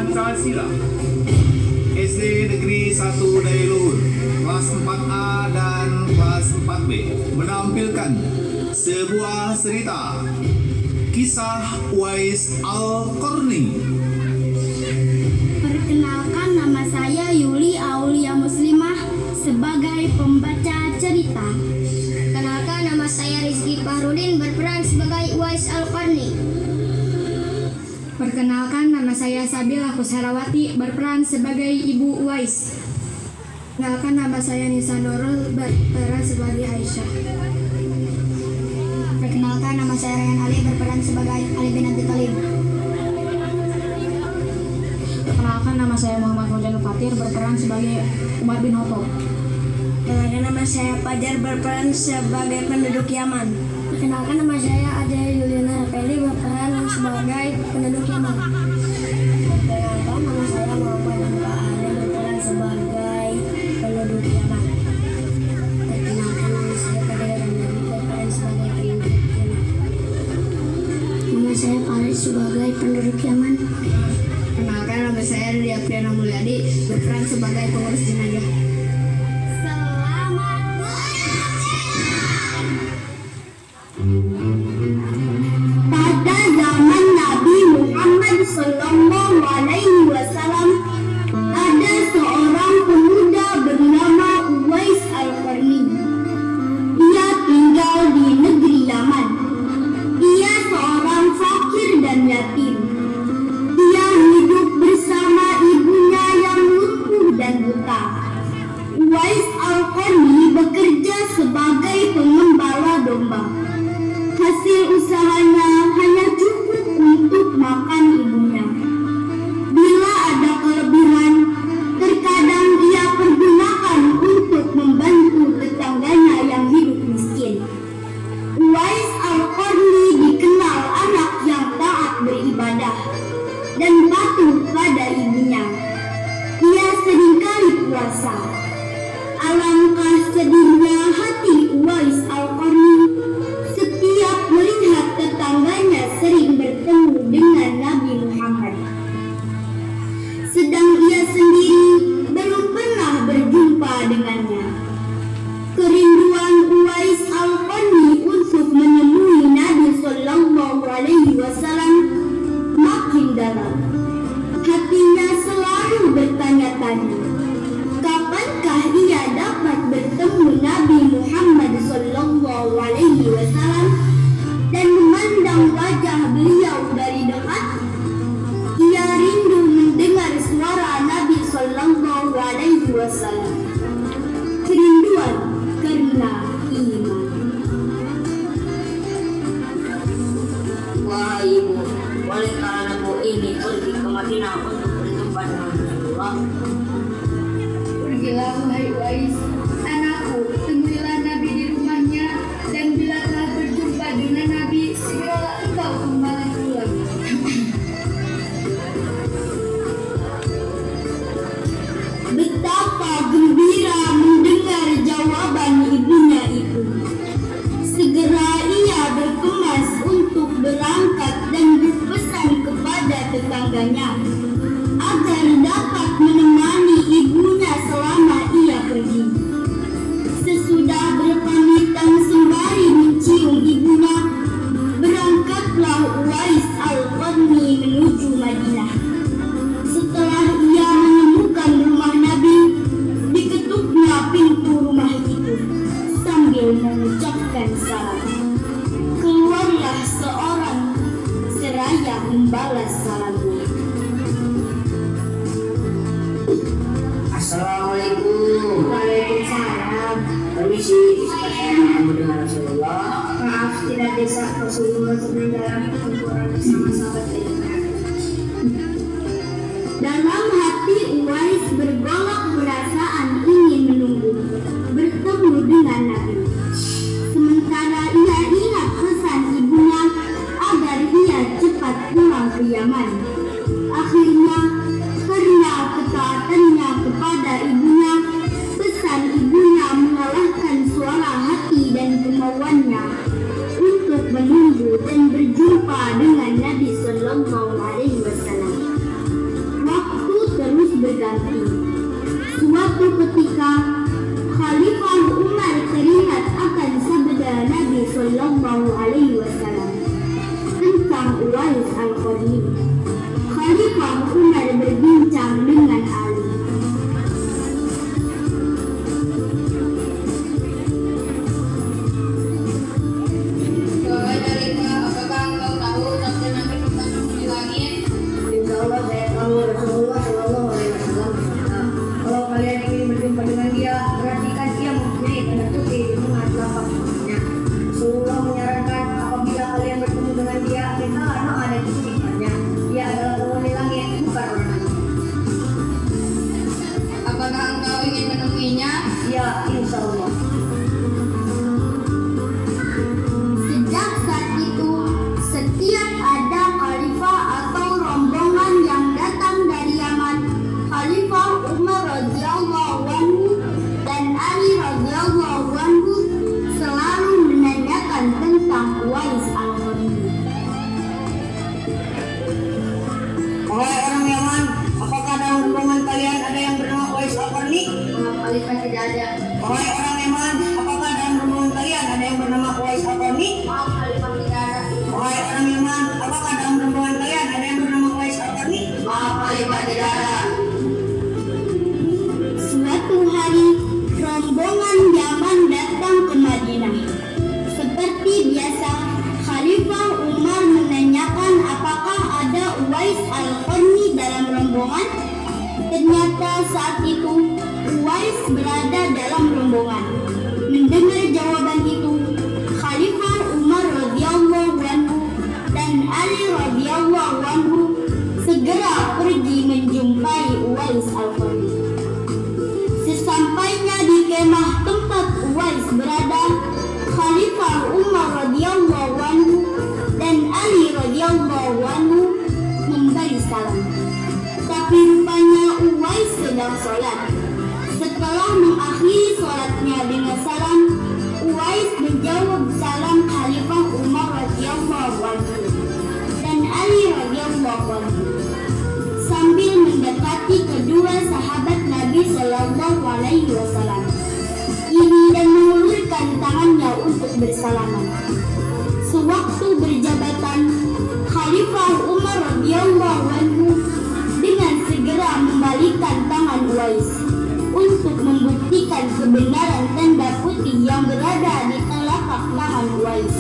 Pancasila. SD Negeri 1 Dailur kelas 4A dan kelas 4B menampilkan sebuah cerita kisah Uwais Al-Qarni. Perkenalkan, nama saya Yuli Aulia Muslimah sebagai pembaca cerita. Kenalkan, nama saya Rizky Fahrudin berperan sebagai Uwais Al-Qarni. Perkenalkan, nama saya Sabila Kusharawati berperan sebagai Ibu Uwais. Perkenalkan, nama saya Nisa Nurul berperan sebagai Aisyah. Perkenalkan, nama saya Rayhan Ali berperan sebagai Ali bin Abi Thalib. Perkenalkan, nama saya Muhammad Fauzan Fatir berperan sebagai Umar bin Khattab. Perkenalkan, nama saya Fajar berperan sebagai penduduk Yaman. Perkenalkan, nama saya Ade Yuliana Rapeli berperan sebagai penduduk Yaman. Perkenalkan, nama saya Muhammad Hamka Ali berperan sebagai penduduk Yaman. Perkenalkan, nama saya Fadila Ramdhani berperan sebagai penduduk Yaman. Nama saya Faris sebagai penduduk Yaman. Perkenalkan, nama saya Ria Apriana Mulyadi berperan sebagai pengurus jenazah. Pada zaman Nabi Muhammad SAW, ada seorang pemuda bernama Uwais Al-Qarni. Dia tinggal di negeri Yaman. Dia seorang fakir dan yatim. Dia hidup bersama ibunya yang lumpuh dan buta. Uwais Al-Qarni bekerja sebagai pengembala domba. Hasil usahanya hanya cukup untuk makan ibunya. Bila ada kelebihan, terkadang ia pergunakan untuk membantu tetangganya yang hidup miskin. Uwais Al-Qarni dikenal anak yang taat beribadah dan patuh pada ibunya. Ia seringkali puasa. Alangkah sedihnya hati Uwais Al-Qarni setiap melihat tetangganya sering bertemu dengan Nabi Muhammad, sedang ia sendiri belum pernah berjumpa dengannya. Kerinduan Uwais Al-Qarni untuk menemui Nabi SAW makin dalam. Hatinya selalu bertanya-tanya, kapankah ia dapat bertemu Nabi Muhammad SAW dan memandang wajah beliau dari dekat? Ia rindu mendengar suara Nabi SAW. Kerinduan karena iman. Wahai ibu, bolehkah anakku ini pergi ke Madinah untuk berjumpa dengan Rasulullah? Pergilah wahai Uwais, anakku, temuilah Nabi di rumahnya, dan bila telah berjumpa dengan Nabi, segeralah engkau kembali pulang. Betapa gembira mendengar jawaban ibunya itu. Segera ia berkemas untuk berangkat dan berpesan kepada tetangganya agar dapat menemani ibunya selama ia pergi. Sesudah berpamitan sembari mencium ibunya, berangkatlah Uwais Al-Qarni menuju Madinah. Setelah ia menemukan rumah Nabi, diketuknya pintu rumah itu sambil mengucapkan salam. Keluarlah seorang seraya membalas salamnya. Assalamualaikum. Waalaikumsalam. Permisi, saya bertemu dengan Rasulullah. Maaf, tidak bisa. Rasulullah sedang dalam pertempuran bersama sahabat beliau. Dalam hati Uwais bergolak perasaan ingin menunggu bertemu dengan Nabi. Sementara ia ingat pesan ibunya agar ia cepat pulang ke Yaman. Akhirnya, karena ketaatannya kepada ibunya, pesan ibunya mengalahkan suara hati dan kemauannya untuk menunggu dan berjumpa dengan Nabi SAW. Uwais Al-Qarni. Khalifah Umar berbincang dengan Ali. Wahai Khalifah, apakah engkau tahu sabda Nabi tentang penghuni langit? Insya Allah saya tahu. Rasulullah Shallallahu Alaihi Wasallam bersabda, kalau kalian ingin berjumpa dengan dia, perhatikan dia mempunyai tanda putih di tengah telapak tangannya. Rasulullah menyarankan apabila kalian bertemu dengan dia, mintalah doa dan istighfarnya. Dia adalah penghuni langit, bukan orang langit. Apakah engkau ingin menemuinya? Ya, insya Allah. Sejak saat itu, setiap ada khalifah atau rombongan yang datang dari Yaman, Khalifah Umar radhiyallahu anhu dan Ali radhiyallahu anhu selalu menanyakan tentang Uwais Al-Qarni. Wahai orang Yaman, apakah dalam rombongan kalian ada yang bernama Uwais Al-Qarni? Khalifah tidak ada. Wahai orang Yaman, apakah dalam rombongan kalian ada yang bernama Uwais Al-Qarni? Maaf, Khalifah tidak ada. Wahai orang Yaman, apakah dalam rombongan kalian ada yang bernama Uwais Al-Qarni? Maaf, Khalifah tidak ada. Suatu hari, rombongan Yaman datang ke Madinah. Seperti biasa, Khalifah Umar menanyakan apakah ada Uwais Al-Qarni dalam rombongan. Ternyata saat itu Uwais berada dalam rombongan. Mendengar jawaban itu, Khalifah Umar radhiyallahu anhu dan Ali radhiyallahu anhu segera pergi menjumpai Uwais Al-Qarni. Sesampainya di kemah tempat Uwais berada, Khalifah Umar radhiyallahu anhu dan Ali radhiyallahu anhu memberi salam. Tapi rupanya Uwais sedang sholat. Setelah mengakhiri sholatnya dengan salam, Uwais menjawab salam Khalifah Umar radhiyallahu anhu dan Ali radhiyallahu anhu sambil mendekati kedua sahabat Nabi Shallallahu Alaihi Wasallam ini dan mengulurkan tangannya untuk bersalaman. Sewaktu berjabatan, Khalifah Umar radhiyallahu anhu dengan segera membalikkan tangan Uwais untuk membuktikan kebenaran tanda putih yang berada di telapak tangan Uwais.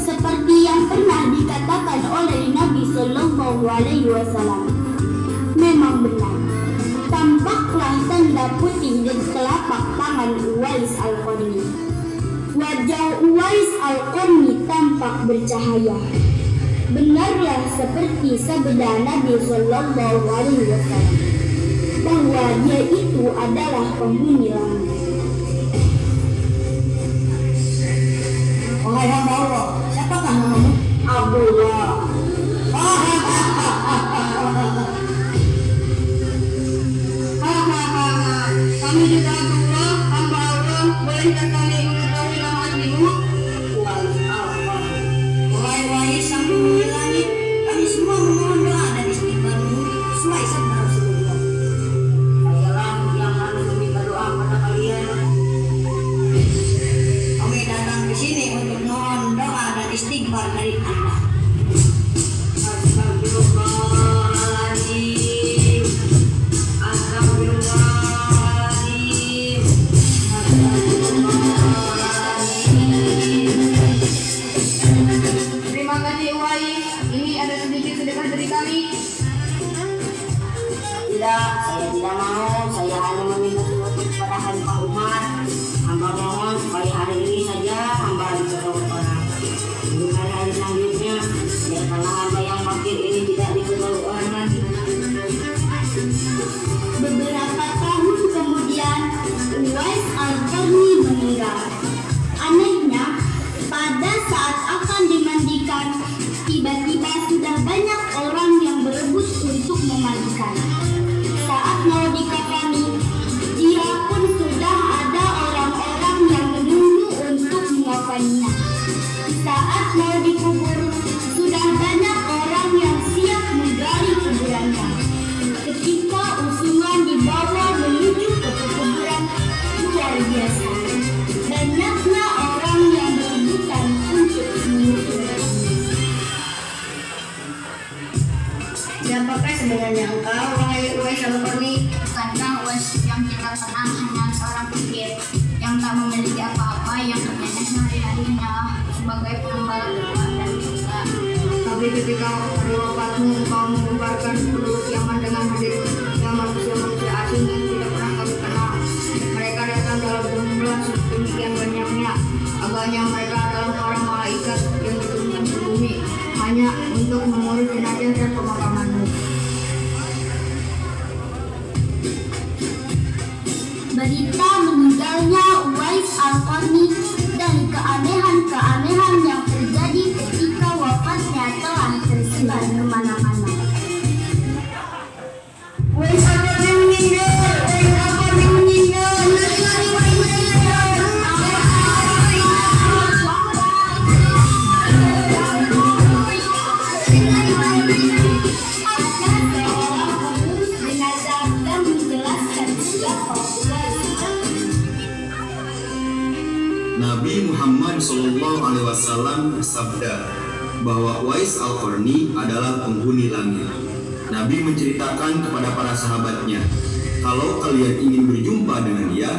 Seperti yang pernah dikatakan oleh Nabi Shallallahu Alaihi Wasallam, memang benar, tampaklah tanda putih di telapak tangan Uwais Al-Qarni. Wajah Uwais Al-Qarni tampak bercahaya. Benarlah seperti sabda Nabi Shallallahu Alaihi Wasallam bahwa dia itu adalah penghuni langit. Wahai hamba Allah, siapakah namamu? Abdullah. Kami juga Abdullah, hamba Allah. Bolehkah kami mengetahui nama aslimu? Uwais Al-Qarni. Wahai Uwais sang penghuni langit, kami semua memohon doa dan istighfarmu sesuai sabda Rasulullah. Sayalah yang lalu meminta doa pada kalian. Kami datang ke sini untuk mohon doa dan istighfar dari Anda. Astagfirullahaladzim. Astagfirullahaladzim. Astagfirullahaladzim. Terima kasih Uwais. Ini ada sedikit sedekah dari kami. Tidak, saya tidak mau. Saya hanya meminta sesuatu kepada Khalifah Umar. Hamba mohon supaya hari ini saja hamba diketahui orang. Untuk hari-hari selanjutnya, biarkanlah hamba yang fakir ini tidak diketahui orang lagi. Beberapa tahun kemudian, Uwais Al-Qarni meninggal. Anehnya, pada saat akan dimandikan, tiba-tiba sudah banyak orang yang berebut untuk memandikan. Saat mau dikafani, dia pun sudah ada orang-orang yang menunggu Siapakah sebenarnya engkau, wahai Uwais Al-Qarni? Bukankah Uwais yang kita kenal hanya seorang fakir yang tak memiliki apa-apa, yang kerjanya sehari-hari hanyalah sebagai pengembala doa dan dosa. Tapi ketika hari wafatmu, engkau mengembarkan penduduk Yaman dengan hadirnya manusia-manusia asing yang tidak pernah kami kenal. Mereka datang dalam jumlah sedemikian banyaknya. Agaknya mereka adalah para malaikat yang diturunkan ke bumi hanya untuk mengurus jenazah dan pemakamanmu. Berita meninggalnya Uwais Al-Qarni dan keanehan-keanehan yang terjadi ketika wafatnya telah tersebar kemana-mana. Uwais Al-Qarni meninggal! Uwais Al-Qarni meninggal! Jenazah dan menjelaskan siapa Uwais. Nabi Muhammad SAW bersabda bahwa Uwais Al-Qarni adalah penghuni langit. Nabi menceritakan kepada para sahabatnya, kalau kalian ingin berjumpa dengan dia,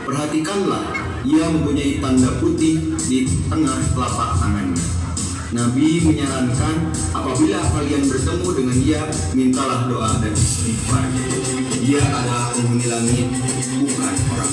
perhatikanlah ia mempunyai tanda putih di tengah telapak tangannya. Nabi menyarankan apabila kalian bertemu dengan dia, mintalah doa dan istighfar. Dia adalah penghuni langit, bukan orang.